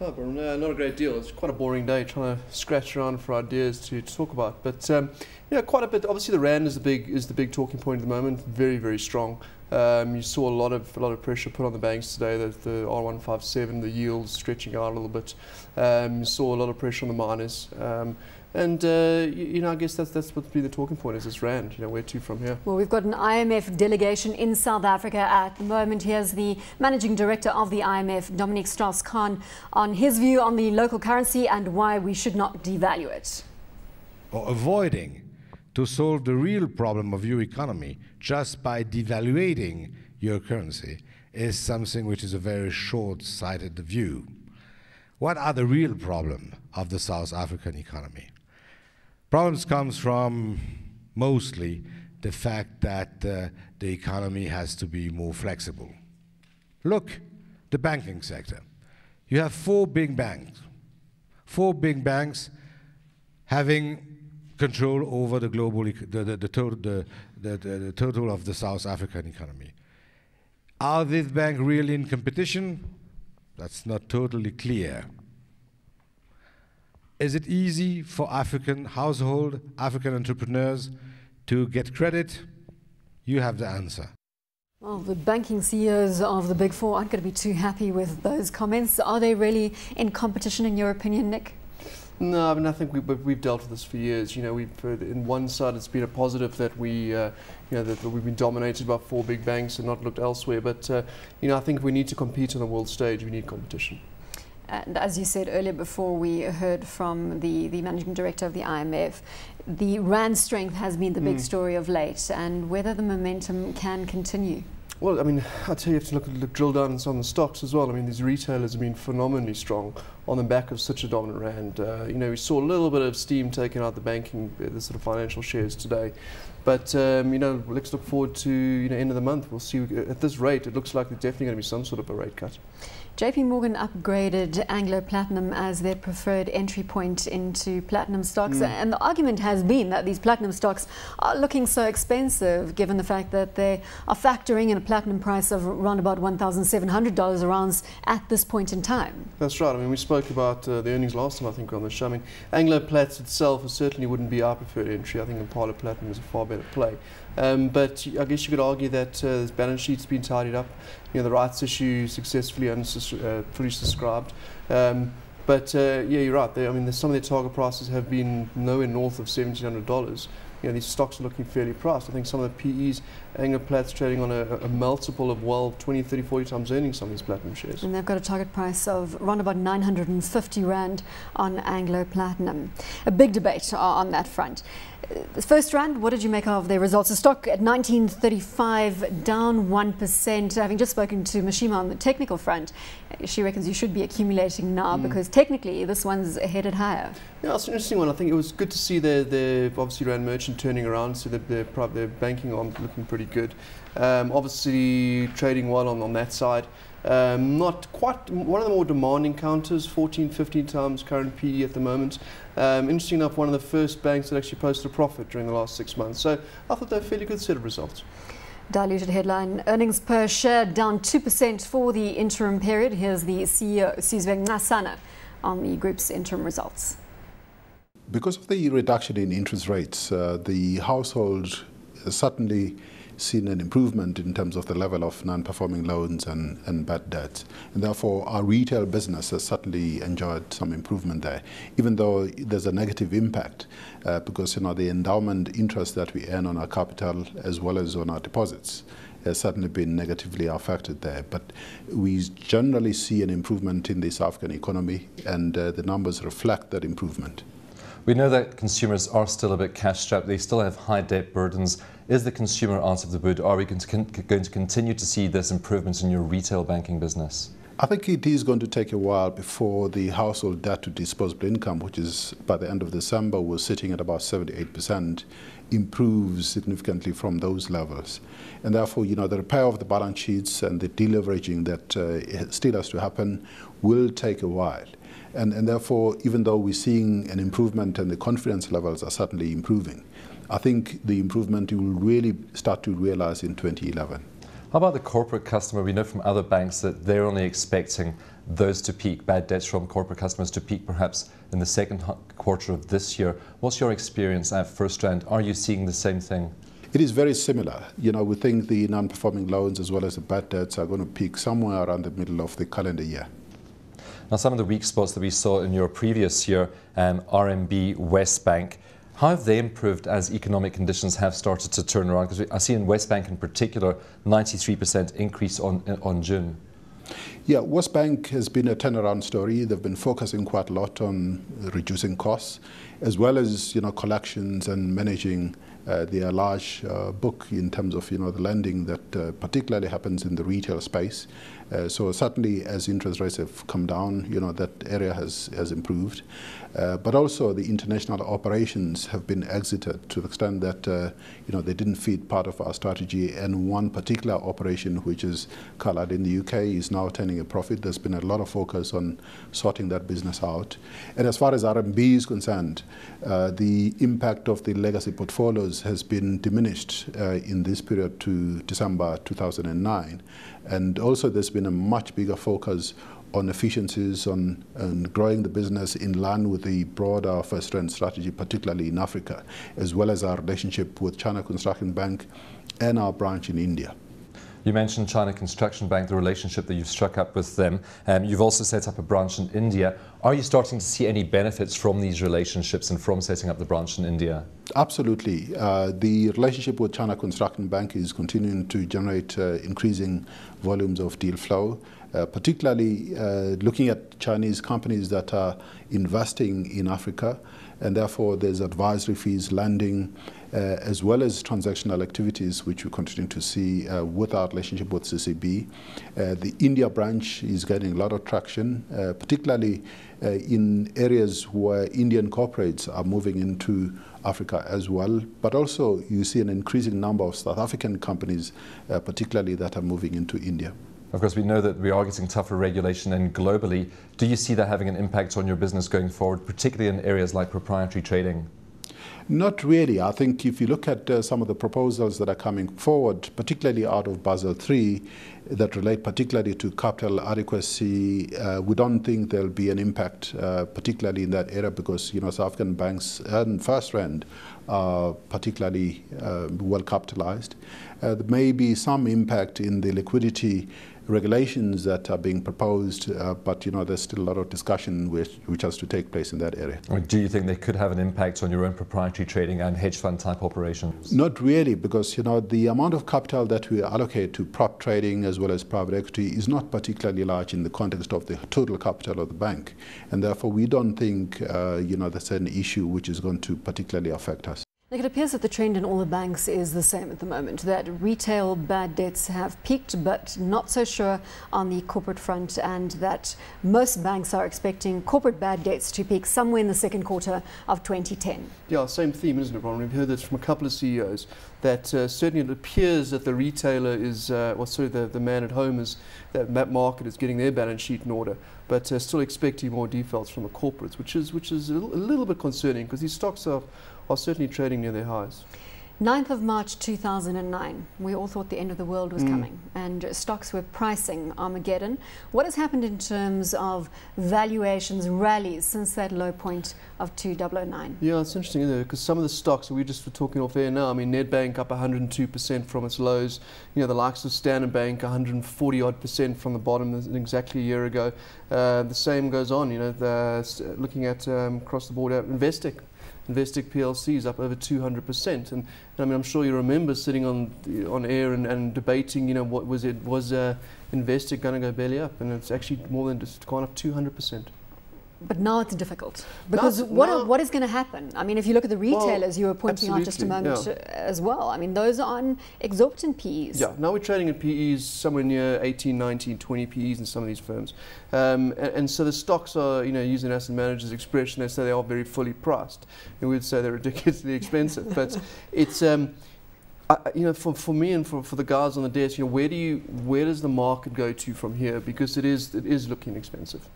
Oh, but not a great deal. It's quite a boring day trying to scratch around for ideas to talk about. But yeah, quite a bit. Obviously, the rand is the big talking point at the moment. Very, very strong. You saw a lot of pressure put on the banks today. The R157, the yields stretching out a little bit. You saw a lot of pressure on the miners. And I guess that's what's been the talking point is this rand. Where to from here? Well, we've got an IMF delegation in South Africa at the moment. Here's the managing director of the IMF, Dominic Strauss-Kahn, on his view on the local currency and why we should not devalue it. Or avoiding to solve the real problem of your economy just by devaluating your currency is something which is a very short-sighted view. What are the real problems of the South African economy? Problems comes from mostly the fact that the economy has to be more flexible. Look, the banking sector. You have four big banks having control over the global, the total of the South African economy. Are these banks really in competition? That's not totally clear. Is it easy for African households, African entrepreneurs to get credit? You have the answer. Well, the banking CEOs of the Big Four aren't going to be too happy with those comments. Are they really in competition, in your opinion, Nick? No, I mean, I think we've dealt with this for years. In one side it's been a positive that that we've been dominated by four big banks and not looked elsewhere. But I think we need to compete on the world stage. We need competition. And as you said earlier, before we heard from the managing director of the IMF, the rand strength has been the big story of late, and whether the momentum can continue. Well, I mean, I'd say you have to drill down on some of the stocks as well. I mean, these retailers have been phenomenally strong on the back of such a dominant rand. We saw a little bit of steam taken out the banking, the sort of financial shares today. But, let's look forward to, end of the month. We'll see. At this rate, it looks like there's definitely going to be some sort of a rate cut. JP Morgan upgraded Anglo Platinum as their preferred entry point into platinum stocks. And the argument has been that these platinum stocks are looking so expensive, given the fact that they are factoring in a platinum price of around about $1,700 a ounce at this point in time. That's right. I mean, we spoke about the earnings last time, I think, on the show. I mean, Anglo Plats itself certainly wouldn't be our preferred entry. I think Impala Platinum is a far better play. But I guess you could argue that this balance sheet's been tidied up. The rights issue successfully fully subscribed. But yeah, you're right. I mean, some of their target prices have been nowhere north of $1,700. These stocks are looking fairly priced. I think some of the PEs, Anglo Plat's trading on a multiple of 20, 30, 40 times earnings, some of these platinum shares. And they've got a target price of around about 950 Rand on Anglo Platinum. A big debate on that front. FirstRand, what did you make of their results? The stock at 1935, down 1%. Having just spoken to Mashima on the technical front, she reckons you should be accumulating now because technically this one's headed higher. Yeah, it's an interesting one. I think it was good to see the obviously Rand Merchant turning around, so that their banking arm looking pretty good. Obviously trading well on that side. Not quite one of the more demanding counters, 14, 15 times current PE at the moment. Interesting enough, one of the first banks that actually posted a profit during the last 6 months. So I thought they were a fairly good set of results. Diluted headline, earnings per share down 2% for the interim period. Here's the CEO, Sizwe Nqasana, on the group's interim results. Because of the reduction in interest rates, the household certainly seen an improvement in terms of the level of non-performing loans and bad debts. And therefore, our retail business has certainly enjoyed some improvement there, even though there's a negative impact because the endowment interest that we earn on our capital as well as on our deposits has certainly been negatively affected there. But we generally see an improvement in the South African economy, and the numbers reflect that improvement. We know that consumers are still a bit cash-strapped. They still have high debt burdens. Is the consumer out of the wood? Are we going to continue to see this improvement in your retail banking business? I think it is going to take a while before the household debt to disposable income, which is by the end of December was sitting at about 78%, improves significantly from those levels. And therefore, the repair of the balance sheets and the deleveraging that still has to happen will take a while. And therefore, even though we're seeing an improvement and the confidence levels are certainly improving, I think the improvement you will really start to realize in 2011. How about the corporate customer? We know from other banks that they're only expecting those to peak, bad debts from corporate customers to peak perhaps in the second quarter of this year. What's your experience at FirstRand? Are you seeing the same thing? It is very similar. You know, we think the non-performing loans as well as the bad debts are going to peak somewhere around the middle of the calendar year. Now, some of the weak spots that we saw in your previous year, RMB, Westbank, how have they improved as economic conditions have started to turn around? Because I see in Westbank in particular, 93% increase on June. Yeah, Westbank has been a turnaround story. They've been focusing quite a lot on reducing costs, as well as, you know, collections and managing their large book in terms of, you know, the lending that particularly happens in the retail space. So certainly as interest rates have come down, you know, that area has improved. But also the international operations have been exited to the extent that, you know, they didn't fit part of our strategy. And one particular operation, which is coloured in the UK, is now turning a profit. There's been a lot of focus on sorting that business out. And as far as RMB is concerned, the impact of the legacy portfolios has been diminished in this period to December 2009. And also there's been a much bigger focus on efficiencies, on growing the business in line with the broader FirstRand strategy, particularly in Africa, as well as our relationship with China Construction Bank and our branch in India. You mentioned China Construction Bank, the relationship that you've struck up with them. You've also set up a branch in India. Are you starting to see any benefits from these relationships and from setting up the branch in India? Absolutely. The relationship with China Construction Bank is continuing to generate increasing volumes of deal flow, particularly looking at Chinese companies that are investing in Africa, and therefore there's advisory fees, lending, as well as transactional activities, which we continue to see with our relationship with CCB. The India branch is getting a lot of traction, particularly in areas where Indian corporates are moving into Africa as well. But also you see an increasing number of South African companies, particularly that are moving into India. Of course, we know that we are getting tougher regulation, and globally, do you see that having an impact on your business going forward, particularly in areas like proprietary trading? Not really. I think if you look at some of the proposals that are coming forward, particularly out of Basel III, that relate particularly to capital adequacy, we don't think there'll be an impact, particularly in that area, because, you know, South African banks and FirstRand are particularly well capitalized. There may be some impact in the liquidity regulations that are being proposed, but, you know, there's still a lot of discussion which has to take place in that area. Do you think they could have an impact on your own proprietary trading and hedge fund type operations? Not really, because, you know, the amount of capital that we allocate to prop trading as well as private equity is not particularly large in the context of the total capital of the bank, and therefore we don't think, you know, that's an issue which is going to particularly affect us. Nick, it appears that the trend in all the banks is the same at the moment, that retail bad debts have peaked, but not so sure on the corporate front, and that most banks are expecting corporate bad debts to peak somewhere in the second quarter of 2010. Yeah, same theme, isn't it, Bronwyn? We've heard this from a couple of CEOs, that certainly it appears that the retailer is, the man at home is, that market is getting their balance sheet in order, but still expecting more defaults from the corporates, which is a little bit concerning, because these stocks are certainly trading near their highs. 9th of March 2009, we all thought the end of the world was coming, and stocks were pricing Armageddon. What has happened in terms of valuations, rallies since that low point of 2009? Yeah, it's interesting, isn't it? Because some of the stocks, we just were talking off air now, I mean, Nedbank up 102% from its lows, you know, the likes of Standard Bank 140% from the bottom exactly a year ago. The same goes on, you know, looking at across the board, Investec PLC is up over 200%, and I mean, I'm sure you remember sitting on air and debating, you know, what was Investec going to go belly up, and it's actually more than just gone up 200%. But now it's difficult, because what is going to happen? I mean, if you look at the retailers you were pointing out just a moment as well, I mean, those are on exorbitant PEs. Yeah, now we're trading at PEs somewhere near 18, 19, 20 PEs in some of these firms. And so the stocks are, you know, using asset managers' expression, they say they are very fully priced. And we'd say they're ridiculously expensive. But it's, you know, for me and for the guys on the desk, you know, where does the market go to from here? Because it is looking expensive.